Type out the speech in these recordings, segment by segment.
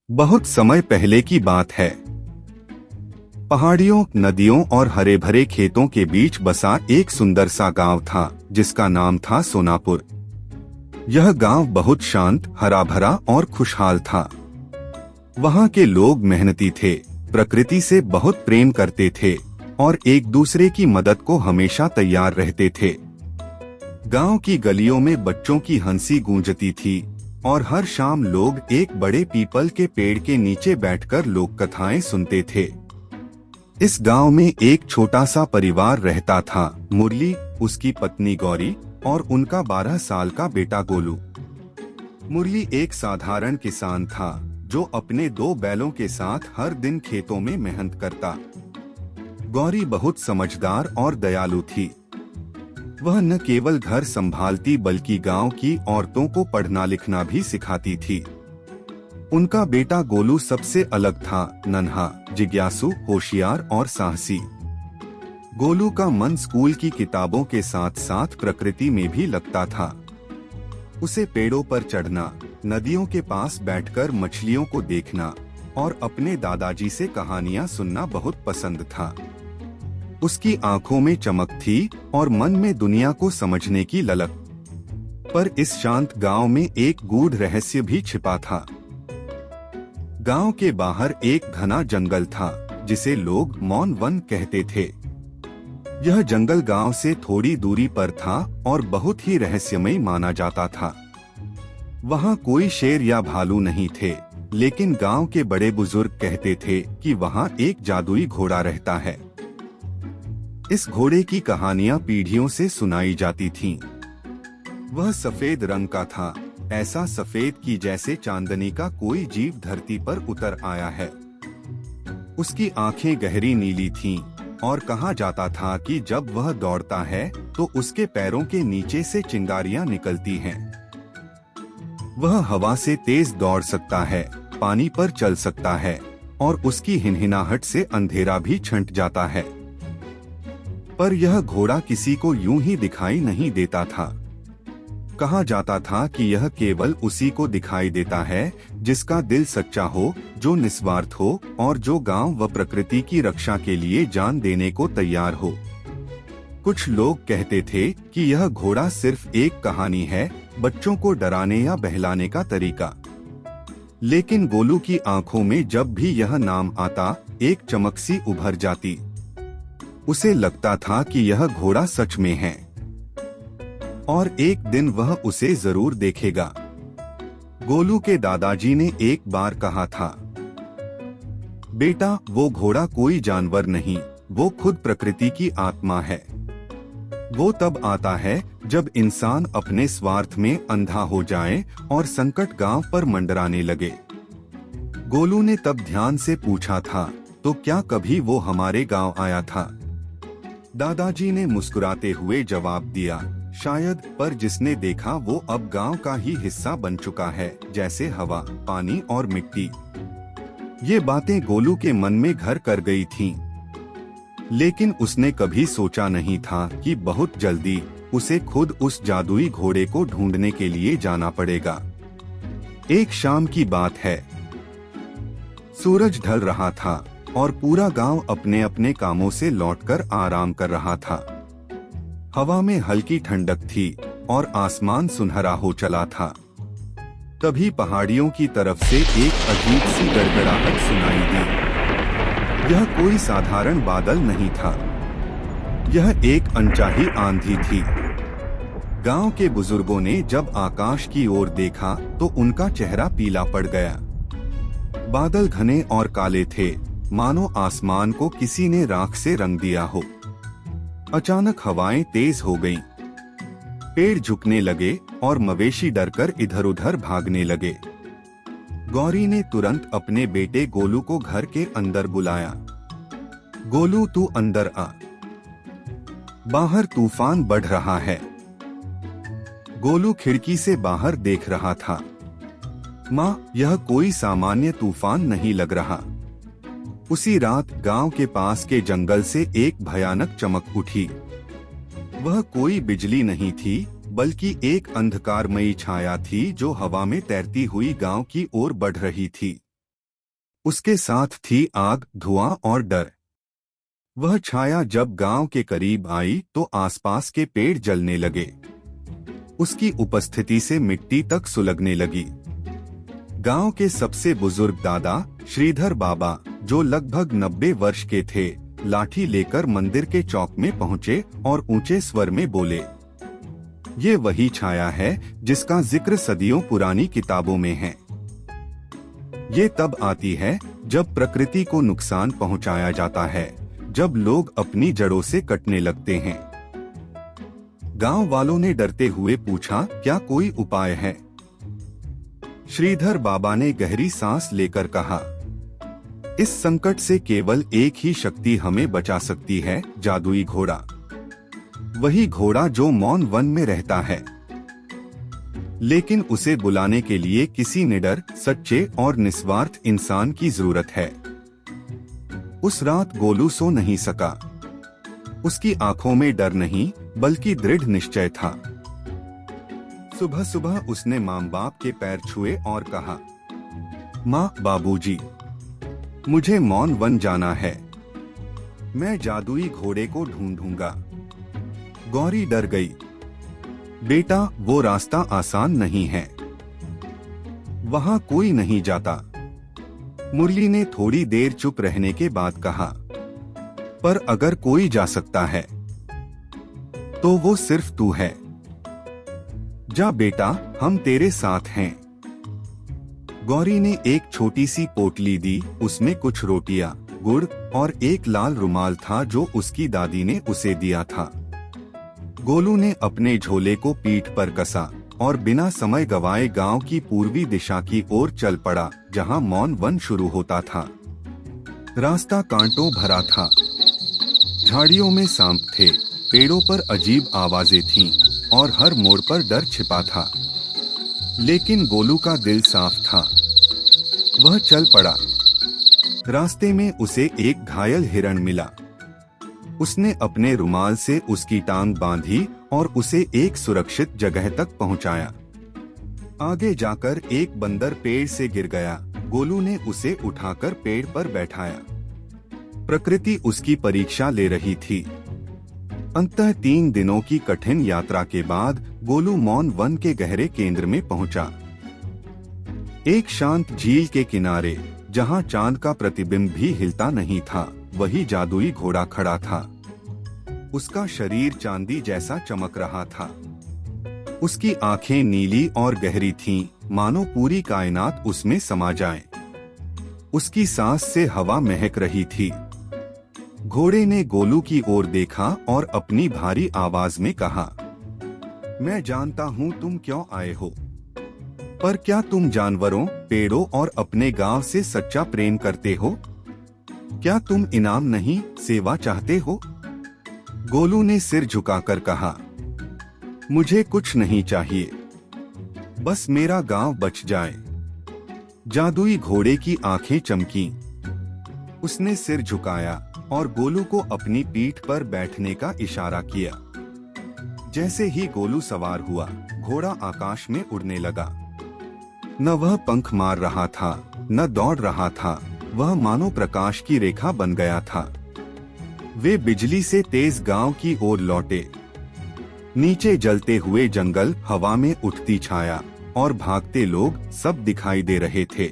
बहुत समय पहले की बात है। पहाड़ियों, नदियों और हरे भरे खेतों के बीच बसा एक सुंदर सा गांव था जिसका नाम था सोनापुर। यह गांव बहुत शांत, हरा भरा और खुशहाल था। वहां के लोग मेहनती थे, प्रकृति से बहुत प्रेम करते थे और एक दूसरे की मदद को हमेशा तैयार रहते थे। गांव की गलियों में बच्चों की हंसी गूंजती थी और हर शाम लोग एक बड़े पीपल के पेड़ के नीचे बैठकर लोक कथाएं सुनते थे। इस गांव में एक छोटा सा परिवार रहता था, मुरली, उसकी पत्नी गौरी और उनका 12 साल का बेटा गोलू। मुरली एक साधारण किसान था जो अपने 2 बैलों के साथ हर दिन खेतों में मेहनत करता। गौरी बहुत समझदार और दयालु थी। वह न केवल घर संभालती बल्कि गांव की औरतों को पढ़ना लिखना भी सिखाती थी। उनका बेटा गोलू सबसे अलग था, नन्हा, जिज्ञासु, होशियार और साहसी। गोलू का मन स्कूल की किताबों के साथ साथ प्रकृति में भी लगता था। उसे पेड़ों पर चढ़ना, नदियों के पास बैठकर मछलियों को देखना और अपने दादाजी से कहानियां सुनना बहुत पसंद था। उसकी आंखों में चमक थी और मन में दुनिया को समझने की ललक। पर इस शांत गांव में एक गूढ़ रहस्य भी छिपा था। गांव के बाहर एक घना जंगल था जिसे लोग मौन वन कहते थे। यह जंगल गांव से थोड़ी दूरी पर था और बहुत ही रहस्यमय माना जाता था। वहां कोई शेर या भालू नहीं थे, लेकिन गांव के बड़े बुजुर्ग कहते थे कि वहां एक जादुई घोड़ा रहता है। इस घोड़े की कहानियां पीढ़ियों से सुनाई जाती थीं। वह सफेद रंग का था, ऐसा सफेद कि जैसे चांदनी का कोई जीव धरती पर उतर आया है। उसकी आंखें गहरी नीली थीं और कहा जाता था कि जब वह दौड़ता है तो उसके पैरों के नीचे से चिंगारियां निकलती हैं। वह हवा से तेज दौड़ सकता है, पानी पर चल सकता है और उसकी हिनहिनाहट से अंधेरा भी छंट जाता है। पर यह घोड़ा किसी को यूं ही दिखाई नहीं देता था। कहा जाता था कि यह केवल उसी को दिखाई देता है जिसका दिल सच्चा हो, जो निस्वार्थ हो और जो गांव व प्रकृति की रक्षा के लिए जान देने को तैयार हो। कुछ लोग कहते थे कि यह घोड़ा सिर्फ एक कहानी है, बच्चों को डराने या बहलाने का तरीका। लेकिन गोलू की आंखों में जब भी यह नाम आता, एक चमक सी उभर जाती। उसे लगता था कि यह घोड़ा सच में है और एक दिन वह उसे जरूर देखेगा। गोलू के दादाजी ने एक बार कहा था, बेटा, वो घोड़ा कोई जानवर नहीं, वो खुद प्रकृति की आत्मा है। वो तब आता है जब इंसान अपने स्वार्थ में अंधा हो जाए और संकट गांव पर मंडराने लगे। गोलू ने तब ध्यान से पूछा था, तो क्या कभी वो हमारे गांव आया था? दादाजी ने मुस्कुराते हुए जवाब दिया, शायद, पर जिसने देखा वो अब गांव का ही हिस्सा बन चुका है, जैसे हवा, पानी और मिट्टी। ये बातें गोलू के मन में घर कर गई थीं। लेकिन उसने कभी सोचा नहीं था कि बहुत जल्दी उसे खुद उस जादुई घोड़े को ढूंढने के लिए जाना पड़ेगा। एक शाम की बात है। सूरज ढल रहा था और पूरा गांव अपने अपने कामों से लौटकर आराम कर रहा था। हवा में हल्की ठंडक थी और आसमान सुनहरा हो चला था। तभी पहाड़ियों की तरफ से एक अजीब सी गड़गड़ाहट सुनाई दी। यह कोई साधारण बादल नहीं था, यह एक अनचाही आंधी थी। गांव के बुजुर्गों ने जब आकाश की ओर देखा तो उनका चेहरा पीला पड़ गया। बादल घने और काले थे, मानो आसमान को किसी ने राख से रंग दिया हो। अचानक हवाएं तेज हो गईं। पेड़ झुकने लगे और मवेशी डरकर इधर उधर भागने लगे। गौरी ने तुरंत अपने बेटे गोलू को घर के अंदर बुलाया। गोलू, तू अंदर आ, बाहर तूफान बढ़ रहा है। गोलू खिड़की से बाहर देख रहा था। माँ, यह कोई सामान्य तूफान नहीं लग रहा। उसी रात गांव के पास के जंगल से एक भयानक चमक उठी। वह कोई बिजली नहीं थी, बल्कि एक अंधकारमयी छाया थी जो हवा में तैरती हुई गांव की ओर बढ़ रही थी। उसके साथ थी आग, धुआं और डर। वह छाया जब गांव के करीब आई तो आसपास के पेड़ जलने लगे। उसकी उपस्थिति से मिट्टी तक सुलगने लगी। गांव के सबसे बुजुर्ग दादा श्रीधर बाबा, जो लगभग 90 वर्ष के थे, लाठी लेकर मंदिर के चौक में पहुंचे और ऊंचे स्वर में बोले, ये वही छाया है जिसका जिक्र सदियों पुरानी किताबों में है। ये तब आती है जब प्रकृति को नुकसान पहुंचाया जाता है, जब लोग अपनी जड़ों से कटने लगते हैं। गांव वालों ने डरते हुए पूछा, क्या कोई उपाय है? श्रीधर बाबा ने गहरी सांस लेकर कहा, इस संकट से केवल एक ही शक्ति हमें बचा सकती है, जादुई घोड़ा। वही घोड़ा जो मौन वन में रहता है। लेकिन उसे बुलाने के लिए किसी निडर, सच्चे और निस्वार्थ इंसान की जरूरत है। उस रात गोलू सो नहीं सका। उसकी आंखों में डर नहीं बल्कि दृढ़ निश्चय था। सुबह सुबह उसने माँ बाप के पैर छुए और कहा, माँ, बाबूजी, मुझे मौन वन जाना है। मैं जादुई घोड़े को ढूंढूंगा। गौरी डर गई। बेटा, वो रास्ता आसान नहीं है। वहां कोई नहीं जाता। मुरली ने थोड़ी देर चुप रहने के बाद कहा, पर अगर कोई जा सकता है तो वो सिर्फ तू है। जा बेटा, हम तेरे साथ हैं। गौरी ने एक छोटी सी पोटली दी। उसमें कुछ रोटियां, गुड़ और एक लाल रुमाल था जो उसकी दादी ने उसे दिया था। गोलू ने अपने झोले को पीठ पर कसा और बिना समय गवाए गांव की पूर्वी दिशा की ओर चल पड़ा, जहां मौन वन शुरू होता था। रास्ता कांटों भरा था। झाड़ियों में सांप थे, पेड़ों पर अजीब आवाजें थीं और हर मोड़ पर डर छिपा था। लेकिन गोलू का दिल साफ था। वह चल पड़ा। रास्ते में उसे एक घायल हिरण मिला। उसने अपने रुमाल से उसकी टांग बांधी और उसे एक सुरक्षित जगह तक पहुंचाया। आगे जाकर एक बंदर पेड़ से गिर गया। गोलू ने उसे उठाकर पेड़ पर बैठाया। प्रकृति उसकी परीक्षा ले रही थी। अंततः 3 दिनों की कठिन यात्रा के बाद गोलू मौन वन के गहरे केंद्र में पहुंचा। एक शांत झील के किनारे, जहां चांद का प्रतिबिंब भी हिलता नहीं था, वही जादुई घोड़ा खड़ा था। उसका शरीर चांदी जैसा चमक रहा था। उसकी आंखें नीली और गहरी थीं, मानो पूरी कायनात उसमें समा जाए। उसकी सांस से हवा महक रही थी। घोड़े ने गोलू की ओर देखा और अपनी भारी आवाज में कहा, मैं जानता हूँ तुम क्यों आए हो, पर क्या तुम जानवरों, पेड़ों और अपने गांव से सच्चा प्रेम करते हो? क्या तुम इनाम नहीं, सेवा चाहते हो? गोलू ने सिर झुकाकर कहा, मुझे कुछ नहीं चाहिए, बस मेरा गांव बच जाए। जादुई घोड़े की आंखें चमकीं। उसने सिर झुकाया और गोलू को अपनी पीठ पर बैठने का इशारा किया। जैसे ही गोलू सवार हुआ, घोड़ा आकाश में उड़ने लगा। न वह पंख मार रहा था, न दौड़ रहा था, वह मानो प्रकाश की रेखा बन गया था। वे बिजली से तेज गांव की ओर लौटे। नीचे जलते हुए जंगल, हवा में उठती छाया और भागते लोग सब दिखाई दे रहे थे।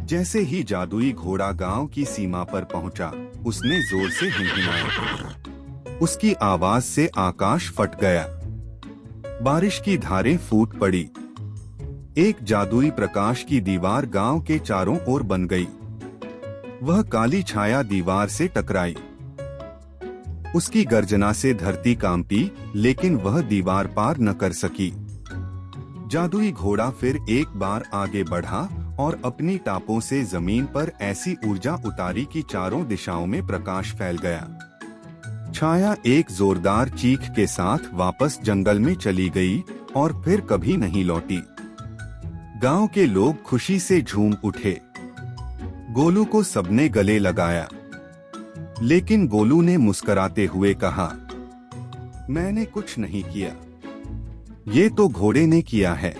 जैसे ही जादुई घोड़ा गांव की सीमा पर पहुंचा, उसने जोर से हिनहिनाया। उसकी आवाज से आकाश फट गया। बारिश की धारें फूट पड़ी। एक जादुई प्रकाश की दीवार गांव के चारों ओर बन गई। वह काली छाया दीवार से टकराई। उसकी गर्जना से धरती कांपी, लेकिन वह दीवार पार न कर सकी। जादुई घोड़ा फिर एक बार आगे बढ़ा और अपनी टापों से जमीन पर ऐसी ऊर्जा उतारी कि चारों दिशाओं में प्रकाश फैल गया। छाया एक जोरदार चीख के साथ वापस जंगल में चली गई और फिर कभी नहीं लौटी। गांव के लोग खुशी से झूम उठे। गोलू को सबने गले लगाया, लेकिन गोलू ने मुस्कुराते हुए कहा, मैंने कुछ नहीं किया, ये तो घोड़े ने किया है।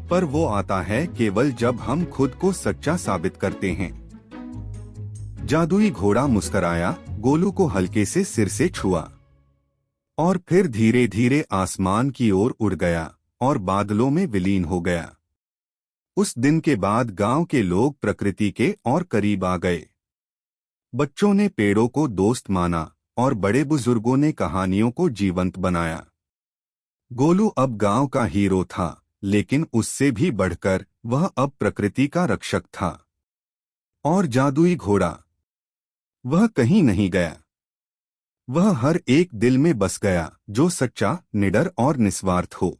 पर वो आता है केवल जब हम खुद को सच्चा साबित करते हैं। जादुई घोड़ा मुस्कराया, गोलू को हल्के से सिर से छुआ और फिर धीरे धीरे आसमान की ओर उड़ गया और बादलों में विलीन हो गया। उस दिन के बाद गांव के लोग प्रकृति के और करीब आ गए। बच्चों ने पेड़ों को दोस्त माना और बड़े बुजुर्गों ने कहानियों को जीवंत बनाया। गोलू अब गांव का हीरो था, लेकिन उससे भी बढ़कर वह अब प्रकृति का रक्षक था। और जादुई घोड़ा, वह कहीं नहीं गया। वह हर एक दिल में बस गया जो सच्चा, निडर और निस्वार्थ हो।